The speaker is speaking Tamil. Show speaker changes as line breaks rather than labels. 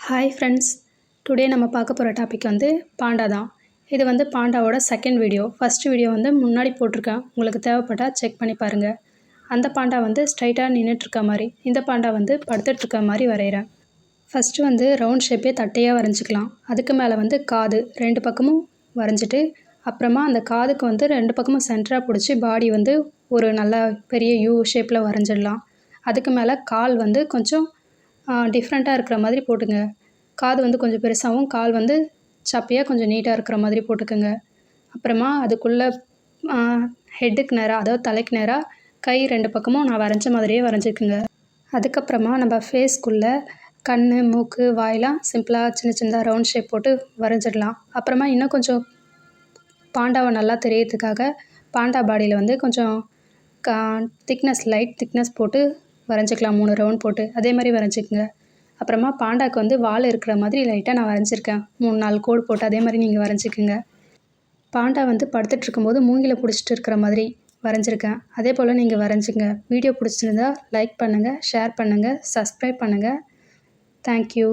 ஹாய் ஃப்ரெண்ட்ஸ், டுடே நம்ம பார்க்க போகிற டாபிக் வந்து பாண்டா தான். இது வந்து பாண்டாவோட செகண்ட் வீடியோ. ஃபஸ்ட் வீடியோ வந்து முன்னாடி போட்டிருக்கேன், உங்களுக்கு தேவைப்பட்டால் செக் பண்ணி பாருங்கள். அந்த பாண்டா வந்து ஸ்ட்ரைட்டாக நின்றுட்டுருக்க மாதிரி, இந்த பாண்டா வந்து படுத்துட்ருக்க மாதிரி வரைகிறேன். ஃபஸ்ட்டு வந்து ரவுண்ட் ஷேப்பே தட்டையாக வரைஞ்சிக்கலாம். அதுக்கு மேலே வந்து காது ரெண்டு பக்கமும் வரைஞ்சிட்டு, அப்புறமா அந்த காதுக்கு வந்து ரெண்டு பக்கமும் சென்டராக பிடிச்சி பாடி வந்து ஒரு நல்ல பெரிய யூ ஷேப்பில் வரைஞ்சிடலாம். அதுக்கு மேலே கால் வந்து கொஞ்சம் டிஃப்ரெண்ட்டாக இருக்கிற மாதிரி போட்டுங்க. காது வந்து கொஞ்சம் பெருசாகவும் கால் வந்து சப்பையாக கொஞ்சம் நீட்டாக இருக்கிற மாதிரி போட்டுக்கோங்க. அப்புறமா அதுக்குள்ளே ஹெட்டுக்கு நேராக, அதாவது தலைக்கு நேராக கை ரெண்டு பக்கமும் நான் வரைஞ்ச மாதிரியே வரைஞ்சிக்குங்க. அதுக்கப்புறமா நம்ம ஃபேஸ்க்குள்ளே கண், மூக்கு, வாயெலாம் சிம்பிளாக சின்ன சின்னதாக ரவுண்ட் ஷேப் போட்டு வரைஞ்சிடலாம். அப்புறமா இன்னும் கொஞ்சம் பாண்டாவை நல்லா தெரியறதுக்காக பாண்டா பாடியில் வந்து கொஞ்சம் லைட் திக்னஸ் போட்டு வரைஞ்சிக்கலாம். 3 ரவுண்ட் போட்டு அதே மாதிரி வரைஞ்சிக்கங்க. அப்புறமா பாண்டாவுக்கு வந்து வால் இருக்கிற மாதிரி லைட்டாக நான் வரைஞ்சிருக்கேன். 3-4 கோடு போட்டு அதே மாதிரி நீங்கள் வரைஞ்சிக்கோங்க. பாண்டா வந்து படுத்துட்டு இருக்கும்போது மூங்கில பிடிச்சிட்டு இருக்கிற மாதிரி வரைஞ்சிருக்கேன். அதே போல் நீங்கள் வரைஞ்சிங்க. வீடியோ பிடிச்சிருந்தா லைக் பண்ணுங்கள், ஷேர் பண்ணுங்கள், சப்ஸ்கிரைப் பண்ணுங்கள். தேங்க்யூ.